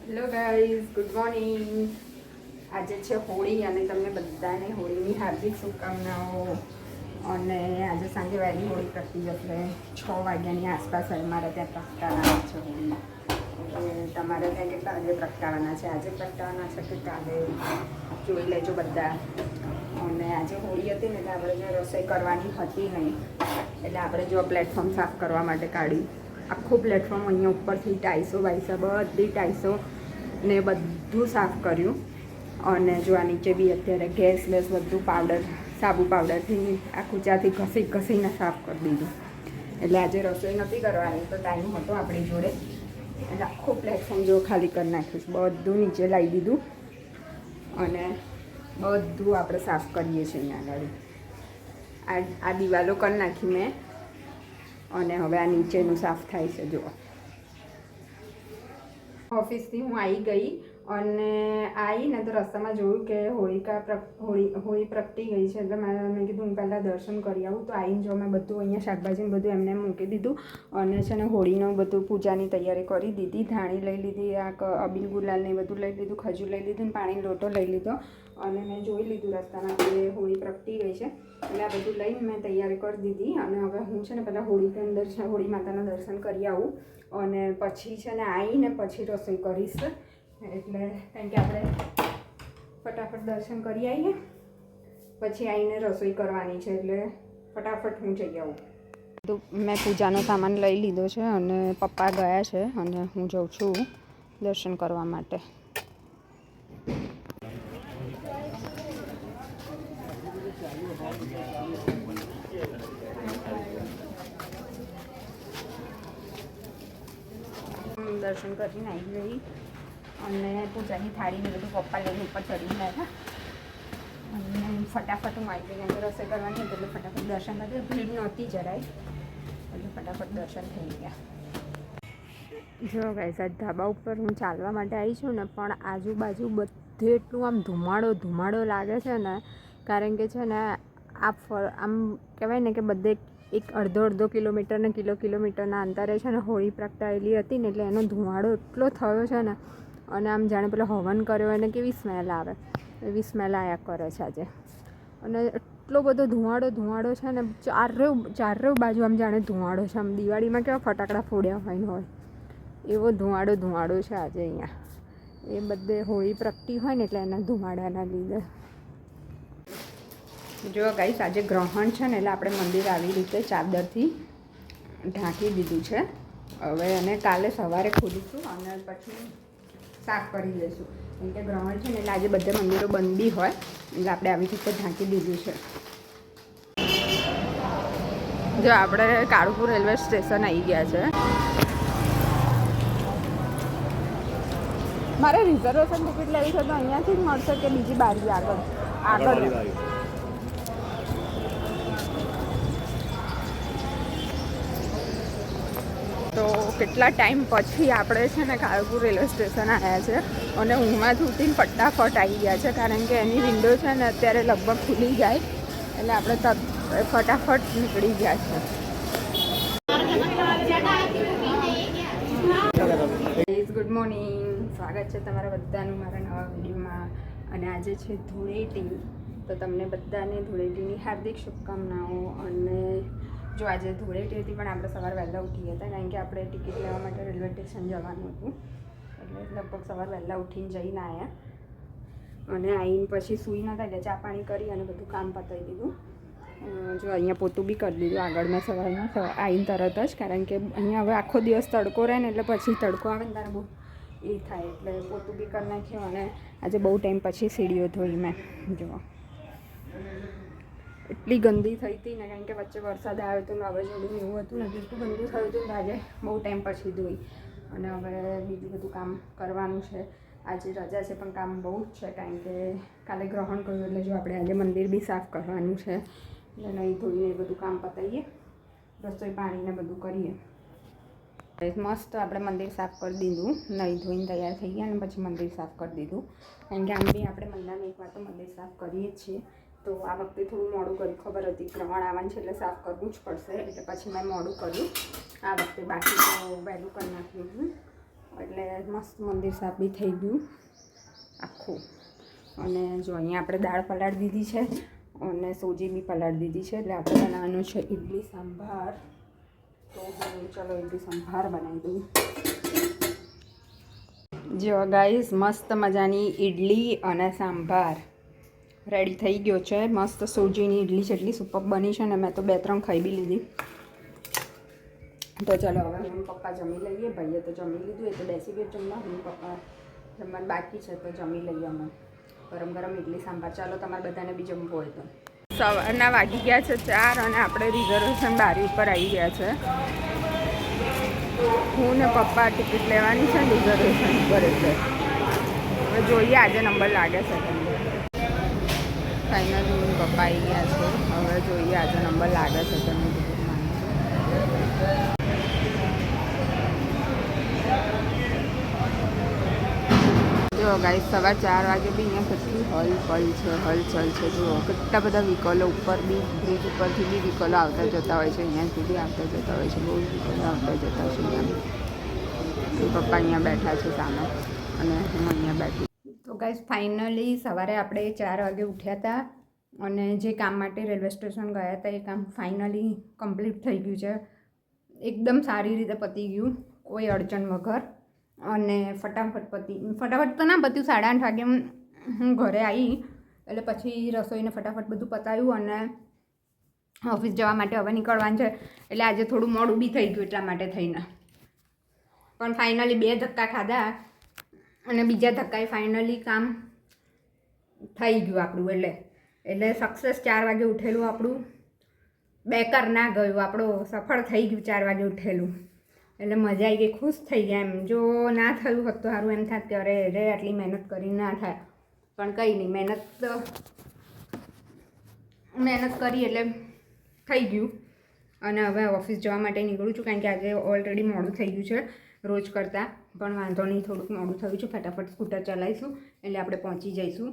Hello guys, good morning. આજે છે હોળી અને તમને બધાને હોળીની હાર્દિક શુભકામનાઓ. અને આજે સાંજે વહેલી હોળી પ્રગટી જશે 6 વાગ્યાની આસપાસ. અમારે ત્યાં પ્રગટાવાના છે હોળી. એટલે તમારે ત્યાં કેટલા વાગે પ્રગટાવાના છે? આજે પ્રગટાવાના છે કે કાલે? જોઈ લેજો બધા. અને આજે હોળી હતી ને એટલે આપણે જો રસોઈ કરવાની હતી નહીં, એટલે આપણે જો પ્લેટફોર્મ સાફ કરવા માટે કાઢ્યું. આખું પ્લેટફોર્મ અહીંયા ઉપરથી ટાઈસો વાઈસો બધી ટાઈસો ને બધું સાફ કર્યું. અને જો આ નીચે બી અત્યારે ગેસ બેસ બધું પાવડર, સાબુ પાવડરથી આખું ચાથી ઘસીને સાફ કરી દીધું. એટલે આજે રસોઈ નથી કરવાની, તો ટાઈમ હતો આપણી જોડે, એટલે આખું પ્લેટફોર્મ જો ખાલી કરી નાખ્યું. બધું નીચે લાવી દીધું અને બધું આપણે સાફ કરીએ છીએ અહીંયા આગળ. આ દિવાલો કરી નાખી મેં, અને હવે આ નીચેનું સાફ થાય છે. જુઓ, ઓફિસથી હું આવી ગઈ અને આવીને તો રસ્તામાં જોયું કે હોળી પ્રગટી ગઈ છે. એટલે મેં કીધું હું પહેલાં દર્શન કરી આવું. તો આવીને જો મેં બધું અહીંયા શાકભાજીને બધું એમને મૂકી દીધું અને છે ને હોળીનું બધું પૂજાની તૈયારી કરી દીધી. ધાણી લઈ લીધી, આ અબીલ ગુલાલ ને બધું લઈ લીધું, ખજૂર લઈ લીધું, પાણીનો લોટો લઈ લીધો. અને મેં જોઈ લીધું રસ્તામાં કે હોળી પ્રગટી ગઈ છે, એટલે આ બધું લઈને મેં તૈયારી કરી દીધી. અને હવે હું છે ને પહેલાં હોળીની અંદર છે હોળી માતાના દર્શન કરી આવું, અને પછી છે ને આવીને પછી રસોઈ કરીશ. એટલે કારણ કે આપણે ફટાફટ દર્શન કરી આવીએ, પછી આવીને રસોઈ કરવાની છે, એટલે ફટાફટ હું જઈ આવું. તો મેં પૂજાનો સામાન લઈ લીધો છે અને પપ્પા ગયા છે અને હું જાઉં છું દર્શન કરવા માટે. દર્શન કરીને આવી ગઈ અને પૂજાની થાળીને બધું પપ્પા લઈને ઉપર ચડીને બેઠા. અને ફટાફટ હું આવી ગઈ, કારણ કે રસોઈ કરવાની હતી એટલે ફટાફટ દર્શન કરી. ભીડ નહોતી જરાય, એટલે ફટાફટ દર્શન થઈ ગયા. જો ગાઈસ, આ ધાબા ઉપર હું ચાલવા માટે આવી છું ને, પણ આજુબાજુ બધે એટલું આમ ધુમાડો લાગે છે ને, કારણ કે છે ને આમ કહેવાય ને કે બધે એક અડધો કિલોમીટર ને કિલોમીટરના અંતરે છે ને હોળી પ્રગટાયેલી હતી ને, એટલે એનો ધુમાડો એટલો થયો છે ને. અને આમ જાણે પેલો હવન કર્યો એને કેવી સ્મેલ આવે, એવી સ્મેલ આવ્યા કરે છે આજે. અને એટલો બધો ધુમાડો છે ને, ચારે બાજુ આમ જાણે ધુમાડો છે. આમ દિવાળીમાં કેવા ફટાકડા ફોડ્યા હોય એવો ધુમાડો છે આજે અહીંયા. એ બધે હોળી પ્રગટી હોય ને એટલે એના ધુમાડાના લીધે. જો ગાઈસ, આજે ગ્રહણ છે ને, એટલે આપણે મંદિર આવી રીતે ચાદરથી ઢાંકી દીધું છે. હવે એને કાલે સવારે ખોલીશું અને પછી સાફ કરી દઈશું. કેમ કે ગ્રહણ છે ને, એટલે આજે બધે મંદિરો બંધ બી હોય, એટલે આપણે આવી રીતે ઢાંકી દીધું છે. જો આપણે કાળુપુર રેલવે સ્ટેશન આવી ગયા છે. મારે રિઝર્વેશન ટિકિટ લેવી છે, તો અહીંયાથી જ મળશે કે બીજી બારી આગળ? તો કેટલા ટાઈમ પછી આપણે છે ને કાળુપુર રેલવે સ્ટેશન આવ્યા છે, અને ઊંઘમાંથી ઉઠીને ફટાફટ આવી ગયા છે, કારણ કે એની વિન્ડો છે ને અત્યારે લગભગ ખુલી જાય, એટલે આપણે ફટાફટ નીકળી ગયા છે. ગુડ મોર્નિંગ, સ્વાગત છે તમારા બધાનું મારા નવા વિડીયોમાં. અને આજે છે ધૂળેટી, તો તમને બધાને ધૂળેટીની હાર્દિક શુભકામનાઓ. અને જો આજે ધૂળેટી હતી, પણ આપણે સવારે વહેલા ઉઠી હતા, કારણ કે આપણે ટિકિટ લેવા માટે રેલવે સ્ટેશન જવાનું હતું. એટલે લગભગ સવારે વહેલા ઉઠીને જઈને આવ્યા, અને આવીને પછી સૂઈ નતા, એટલે ચા પાણી કરી અને બધું કામ પતાવી દીધું. જો અહીંયા પોતું બી કરી દીધું આગળ મેં સવારમાં આવીને તરત જ, કારણ કે અહીંયા હવે આખો દિવસ તડકો રહે ને, એટલે પછી તડકો આવે ને ત્યારે બહુ એ થાય, એટલે પોતું બી કરી નાખ્યું. અને આજે બહુ ટાઈમ પછી સીડીઓ ધોઈ મેં. જો એટલી ગંદી થઈ હતી ને, કારણ કે વચ્ચે વરસાદ આવ્યો હતો ને વાવાઝોડું એવું હતું ને, એટલું ગંદુ થયું હતું ને આજે બહુ ટાઈમ પછી ધોઈ. અને હવે બીજું બધું કામ કરવાનું છે. આજે રજા છે પણ કામ બહુ જ છે, કારણ કે કાલે ગ્રહણ કર્યું, એટલે જો આપણે આજે મંદિર બી સાફ કરવાનું છે. એટલે નહીં ધોઈને બધું કામ પતાવીએ, રસોઈ પાણીને બધું કરીએ. મસ્ત આપણે મંદિર સાફ કરી દીધું, નહીં ધોઈને તૈયાર થઈ ગયા, અને પછી મંદિર સાફ કરી દીધું. કારણ કે આમ બી આપણે મહિનામાં એકવાર તો મંદિર સાફ કરીએ જ છીએ. તો આ વખતે થોડું મોડું કર્યું, ખબર હતી ગ્રહણ આવવાનું છે એટલે સાફ કરવું જ પડશે, એટલે પછી મેં મોડું કર્યું આ વખતે. બાકી તો વહેલું કરી નાખ્યું. એટલે મસ્ત મંદિર સાફ બી થઈ ગયું આખું. અને જો અહીંયા આપણે દાળ પલાળી દીધી છે અને સોજી બી પલાળી દીધી છે. એટલે આપણે બનાવવાનું છે ઇડલી સંભાર. તો હું ચલો ઇડલી સંભાર બનાવી દઉં. જો ગાઈસ મસ્ત મજાની ઇડલી અને સાંભાર રેડી થઈ ગયો છે. મસ્ત સોજીની ઇડલી છે, એટલી સુપર બની છે ને મેં તો 2-3 ખાઈ બી લીધી. તો ચાલો હવે મમ્મી પપ્પા જમી લઈએ. ભાઈએ તો જમી લીધું, એ તો બેસી ગયો જમવા. મમ્મી પપ્પા જમવાનું બાકી છે તો જમી લઈએ અમે ગરમ ગરમ ઇડલી સાંભાર. ચાલો તમારે બધાને બી જમવું હોય તો. સવારના વાગી ગયા છે 4 અને આપણે રિઝર્વેશન બારી ઉપર આવી ગયા છે. હું ને પપ્પા ટિકિટ લેવાની છે રિઝર્વેશન ઉપર. એટલે હવે જોઈએ આજે નંબર લાગે છે તમને. ફાઇનલી પપ્પા આવી ગયા છે. હવે જોઈએ આજે નંબર લાગે છે તમને. જો ગાઈસ સવાર 4 વાગે બી અહીંયા કેટલી હલચલ છે. જુઓ કેટલા બધા વ્હીકલો ઉપર બી બ્રિજ ઉપરથી બી વ્હીકલો આવતા જતા હોય છે. અહીંયા સુધી આવતા જતા હોય છે. બહુ વ્હીકલો આવતા જતા હોય છે. અહીંયા પપ્પા અહીંયા બેઠા છે સામે અને હું અહીંયા બેઠી. તો ગાઈસ ફાઇનલી સવારે આપણે 4 વાગે ઉઠ્યા હતા અને જે કામ માટે રેલવે સ્ટેશન ગયા હતા એ કામ ફાઇનલી કમ્પ્લીટ થઈ ગયું છે. એકદમ સારી રીતે પતી ગયું, કોઈ અડચણ વગર. અને ફટાફટ તો ના પત્યું. 8:30 વાગે હું ઘરે આવી એટલે પછી રસોઈને ફટાફટ બધું પતાવ્યું અને ઓફિસ જવા માટે હવે નીકળવાનું છે. એટલે આજે થોડું મોડું બી થઈ ગયું એટલા માટે થઈને. પણ ફાઇનલી 2 ધક્કા ખાધા અને બીજા ધક્કાએ ફાઇનલી કામ થઈ ગયું આપણું. એટલે સક્સેસ. 4 વાગે ઉઠેલું આપણું બેકાર ના ગયું, આપણું સફળ થઈ ગયું 4 વાગે ઉઠેલું. એટલે મજા આવી ગઈ, ખુશ થઈ ગયા એમ. જો ના થયું હોત તો સારું એમ થાત કે અરે આટલી મહેનત કરી ના થાય. પણ કંઈ નહીં, મહેનત કરી એટલે થઈ ગયું. અને હવે ઓફિસ જવા માટે નીકળું છું કારણ કે આજે ઓલરેડી મોડું થઈ ગયું છે રોજ કરતાં. પણ વાંધો નહીં, થોડુંક મોડું થયું છે. ફટાફટ સ્કૂટર ચલાવીશું એટલે આપણે પહોંચી જઈશું.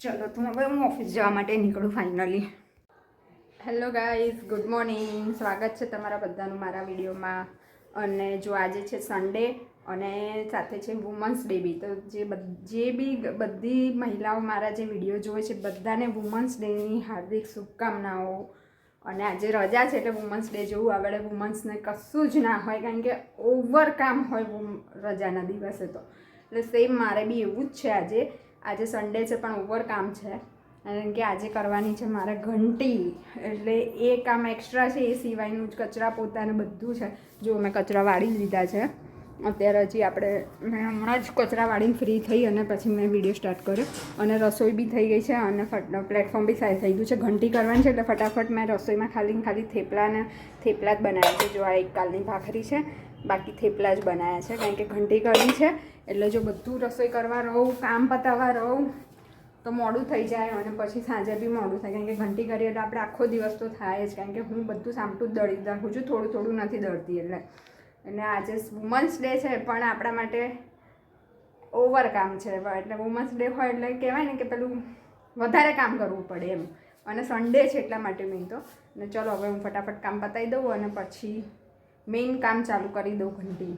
ચલો તો હવે હું ઓફિસ જવા માટે નીકળું finally. Hello guys, good morning. સ્વાગત છે તમારા બધાનું મારા વિડીયોમાં. અને જો આજે છે સન્ડે અને સાથે છે વુમન્સ ડે બી. તો જે બી બધી મહિલાઓ મારા જે વિડીયો જોવે છે બધાને વુમન્સ ડેની હાર્દિક શુભકામનાઓ. અને આજે રજા છે એટલે વુમન્સ ડે જેવું આપણે વુમન્સને કશું જ ના હોય કારણ કે ઓવર કામ હોય રજાના દિવસે. તો એટલે સેમ મારે બી એવું જ છે. આજે સન્ડે છે પણ ઓવર કામ છે કારણ કે આજે કરવાની છે મારે ઘંટી. એટલે એ કામ એક્સ્ટ્રા છે. એ સિવાયનું જ કચરા પોતાને બધું છે. જો મેં કચરા વાળી લીધા છે અત્યારે. મેં હમણાં જ કચરા વાળીને ફ્રી થઈ અને પછી મેં વિડીયો સ્ટાર્ટ કર્યો. અને રસોઈ બી થઈ ગઈ છે અને પ્લેટફોર્મ બી સાઈઝ થઈ ગયું છે. ઘંટી કરવાની છે એટલે ફટાફટ મેં રસોઈમાં ખાલી થેપલા જ બનાવ્યા છે. જો આ એક કાલની ભાખરી છે, બાકી થેપલા જ બનાવ્યા છે કારણ કે ઘંટી કરવી છે. એટલે જો બધું રસોઈ કરવા રહું, કામ પતાવવા રહું તો મોડું થઈ જાય અને પછી સાંજે બી મોડું થાય કારણ કે ઘંટી કરીએ એટલે આપણે આખો દિવસ તો થાય જ. કારણ કે હું બધું સામટું જ દળી રાખું છું, થોડું નથી દળતી. એટલે આજે વુમન્સ ડે છે પણ આપણા માટે ઓવર કામ છે. એટલે વુમન્સ ડે હોય એટલે કહેવાય ને કે પેલું વધારે કામ કરવું પડે એમ. અને સન્ડે છે એટલા માટે મેઇન તો. અને ચલો હવે હું ફટાફટ કામ પતાવી દઉં અને પછી મેઇન કામ ચાલુ કરી દઉં ઘંટી.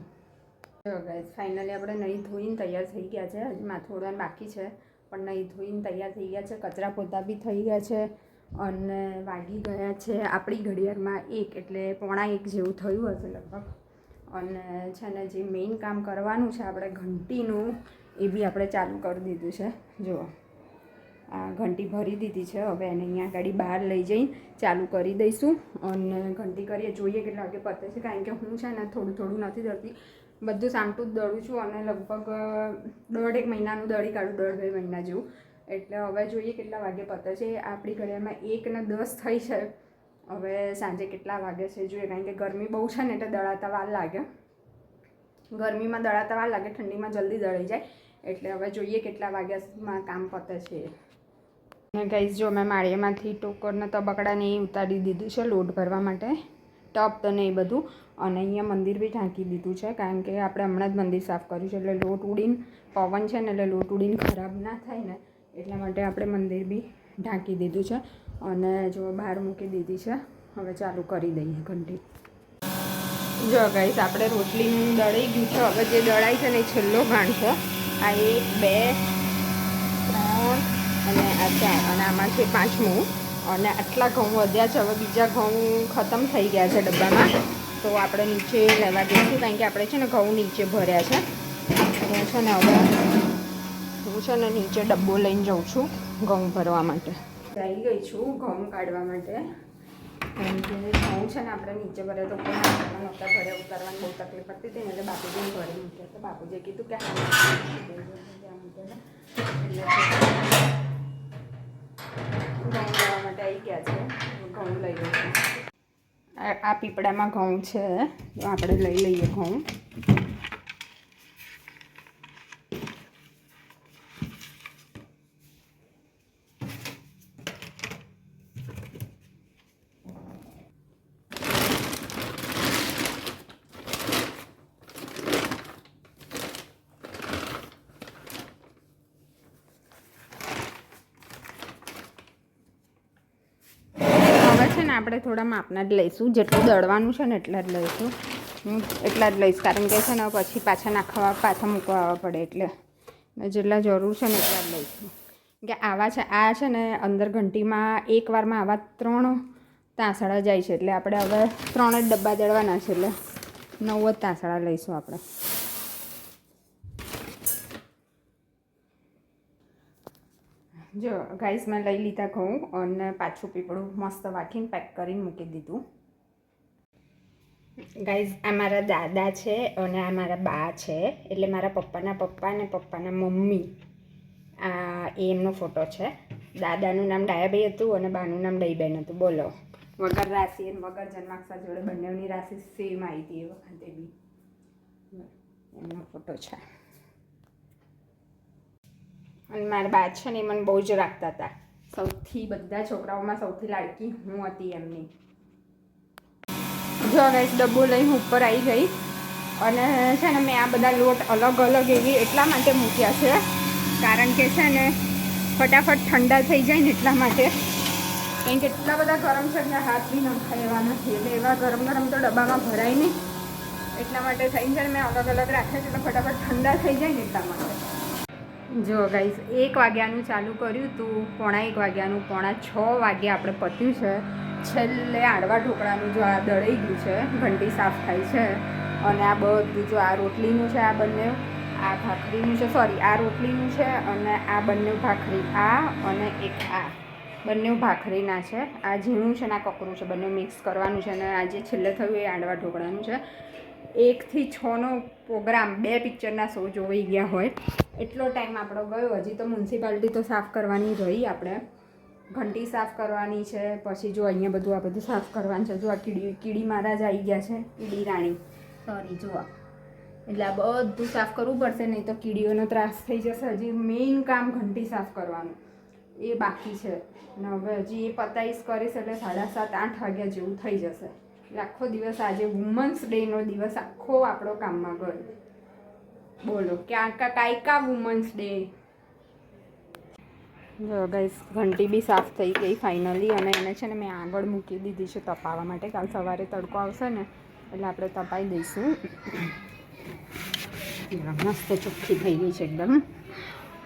ગાઈસ ફાઇનલી આપણે નહીં ધોઈને તૈયાર થઈ ગયા છે. હજી માથું ઓળવાનું બાકી છે પણ નહીં ધોઈને તૈયાર થઈ ગયા છે. કચરા પોતા બી થઈ ગયા છે અને વાગી ગયા છે આપણી ઘડિયાળમાં 1 એટલે 1:45 જેવું થયું હશે લગભગ. અને છે ને જે મેઇન કામ કરવાનું છે આપણે ઘંટીનું એ બી આપણે ચાલુ કરી દીધું છે. જુઓ આ ઘંટી ભરી દીધી છે. હવે એને અહીંયા આગળ બહાર લઈ જઈને ચાલુ કરી દઈશું અને ઘંટી કરીએ. જોઈએ કેટલા વાગે પતે છે કારણ કે હું છે ને થોડું નથી દળતી, બધું સામટું જ દળું છું. અને લગભગ 1.5 મહિનાનું દળી કાઢું, 1.5-2 મહિના જેવું. એટલે હવે જોઈએ કેટલા વાગે પતે છે. આપણી ઘડિયાળમાં 1:10 થઈ છે. હવે સાંજે કેટલા વાગે છે જોઈએ કારણ કે ગરમી બહુ છે ને એટલે દળાતા વાર લાગે. ગરમીમાં દળાતા વાર લાગે, ઠંડીમાં જલ્દી દળાઈ જાય. એટલે હવે જોઈએ કેટલા વાગ્યામાં કામ પતે છે. અને ગાઈસ જો મેં માળિયામાંથી ટોકરના તબકડાને એ ઉતારી દીધું છે લોટ ભરવા માટે, ટપ ને એ બધું. અને અહીંયા મંદિર બી ઢાંકી દીધું છે કારણ કે આપણે હમણાં જ મંદિર સાફ કર્યું છે. એટલે લોટ ઉડીને પવન છે ને એટલે લોટ ઉડીને ખરાબ ના થાય ને એટલા માટે આપણે મંદિર બી ઢાંકી દીધું છે. અને જો બહાર મૂકી દીધી છે. હવે ચાલુ કરી દઈએ ઘંટી. જો ગાઈસ આપણે રોટલીનું દળાઈ ગયું છે. હવે જે દળાઈ છે ને એ છેલ્લો ઘાણ છે. આ 1 2 3 અને આ 4 અને આમાં છે 5મું. અને આટલા ઘઉં વધ્યા છે. હવે બીજા ઘઉં ખતમ થઈ ગયા છે ડબ્બામાં, તો આપણે નીચે લેવા દઈશું, કારણ કે આપણે છે ને ઘઉં નીચે ભર્યા છે. હું છે ને હવે નીચે ડબ્બો લઈને જાઉં છું ઘઉં ભરવા માટે. આવી ગઈ છું ઘઉં કાઢવા માટે, કારણ કે ઘઉં છે ને આપણે નીચે ભરે તો ઉપર નહોતા ભરે, ઉતારવાની બહુ તકલીફ પડતી હતી ને, એટલે બાપુજીને ભરી મૂક્યા. તો બાપુજીએ કીધું કે એટલે ઘઉં લેવા માટે આવી ગયા છે. ઘઉં લઈ લઈશું. આ પીપળામાં ઘઉં છે, તો આપણે લઈ લઈએ ઘઉં. આપણે થોડા માપના જ લઈશું, જેટલું દળવાનું છે ને એટલા જ લઈશું. હું એટલા જ લઈશ, કારણ કે છે ને પછી પાછા મૂકવા આવવા પડે, એટલે જેટલા જરૂર છે ને એટલા જ લઈશું. કે આવા છે, આ છે ને અંદર ઘંટીમાં એક વારમાં આવા 3 તાંસળા જાય છે, એટલે આપણે હવે 3 જ ડબ્બા દળવાના છે, એટલે 9 જ તાંસળા લઈશું આપણે. જો ગાઈસ મેં લઈ લીધા ઘઉં અને પાછું પીપળું મસ્ત વાટીને પેક કરીને મૂકી દીધું. ગાઈસ આ મારા દાદા છે અને આ મારા બા છે, એટલે મારા પપ્પાના પપ્પા અને પપ્પાના મમ્મી. આ એમનો ફોટો છે. દાદાનું નામ ડાયાભાઈ હતું અને બાનું નામ દહીબેન હતું. બોલો, વગર રાશિ અને વગર જન્માક્ષર જોડે બંનેની રાશિ સેમ આવી હતી એ વખતે બી. એમનો ફોટો છે. અને મારા બા છે ને એ મને બહુ જ રાખતા હતા. સૌથી બધા છોકરાઓમાં સૌથી લાડકી હું હતી એમની. જો ગાઈસ ડબ્બો લઈને ઉપર આવી ગઈ, અને છે ને મેં આ બધા લોટ અલગ અલગ એવી એટલા માટે મૂક્યા છે, કારણ કે છે ને ફટાફટ ઠંડા થઈ જાય ને એટલા માટે. કારણ કે એટલા બધા ગરમ છે કે હાથ બી નખાય એવા નથી, એટલે એવા ગરમ ગરમ તો ડબ્બામાં ભરાય નહીં, એટલા માટે થઈને છે ને મેં અલગ અલગ રાખ્યા છે, એટલે ફટાફટ ઠંડા થઈ જાય ને એટલા માટે. જો ગાઈસ 1 વાગ્યાનું ચાલુ કર્યું હતું, 1:45 વાગ્યાનું, 5:45 વાગે આપણે પત્યું છે. છેલ્લે આડવા ઢોકળાનું જો આ દળાઈ ગયું છે, ઘંટી સાફ થાય છે. અને આ બધું જો આ રોટલીનું છે, આ બંને, આ ભાખરીનું છે, સોરી આ રોટલીનું છે, અને આ બંને ભાખરી, આ અને એક આ બંને ભાખરીના છે. આ ઝીણું છે ને આ કકરું છે, બંને મિક્સ કરવાનું છે. અને આ જે છેલ્લે થયું એ આડવા ઢોકળાનું છે. 1 થી 6નો પ્રોગ્રામ, 2 પિક્ચરના શો જોઈ ગયા હોય એટલો ટાઈમ આપણો ગયો. હજી તો મ્યુનિસિપાલિટી તો સાફ કરવાની રહી, આપણે ઘંટી સાફ કરવાની છે. પછી જો અહીંયા બધું આ બધું સાફ કરવાનું છે. જો આ કીડી મહારાજ આવી ગયા છે, કીડી રાણી, સોરી જો, એટલે આ બધું સાફ કરવું પડશે, નહીં તો કીડીઓનો ત્રાસ થઈ જશે. હજી મેઇન કામ ઘંટી સાફ કરવાનું એ બાકી છે, અને હવે હજી એ પતાવીશ કરીશ એટલે 7:30-8 વાગ્યા જેવું થઈ જશે. એટલે આખો દિવસ આજે વુમન્સ ડેનો દિવસ આખો આપણો કામમાં ગયો. બોલો ક્યાં કાયકા વુમન્સ ડે. જો ગાઈસ ઘંટી બી સાફ થઈ ગઈ ફાઇનલી, અને એને છે ને મેં આગળ મૂકી દીધી છે તપાવવા માટે. કાલ સવારે તડકો આવશે ને એટલે આપણે તપાઈ દઈશું. મસ્ત ચોખ્ખી થઈ ગઈ છે એકદમ.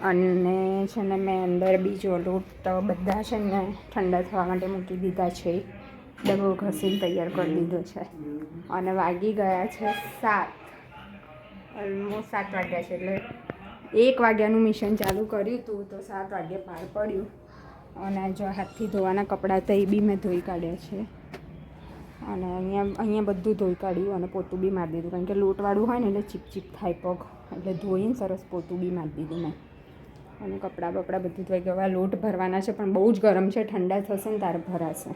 અને છે ને મેં અંદર બીજો લોટ બધા છે ને ઠંડા થવા માટે મૂકી દીધા છે. ડબ્બો ઘસીને તૈયાર કરી દીધો છે. અને વાગી ગયા છે 7, ઓલમોસ્ટ 7 વાગ્યા છે. એટલે 1 વાગ્યાનું મિશન ચાલુ કર્યું હતું તો 7 વાગ્યે પાર પડ્યું. અને જો હાથથી ધોવાના કપડાં તો એ બી મેં ધોઈ કાઢ્યા છે. અને અહીંયા બધું ધોઈ કાઢ્યું અને પોતું બી મારી દીધું, કારણ કે લોટવાળું હોય ને એટલે ચીપચીપ થાય પગ, એટલે ધોઈને સરસ પોતું બી મારી દીધું મેં. અને કપડાં બપડા બધું ધોઈ ગયા. લોટ ભરવાના છે પણ બહુ જ ગરમ છે, ઠંડા થશે ને ત્યારે ભરાશે.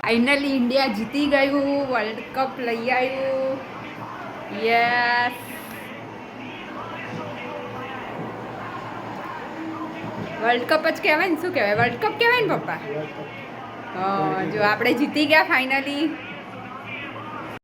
ફાઇનલી ઇન્ડિયા જીતી ગયું, વર્લ્ડ કપ લઈ આવ્યું. યસ, વર્લ્ડ કપ જ કહેવાય ને, શું કહેવાય, વર્લ્ડ કપ કહેવાય ને પપ્પા. જો આપણે જીતી ગયા ફાઇનલી.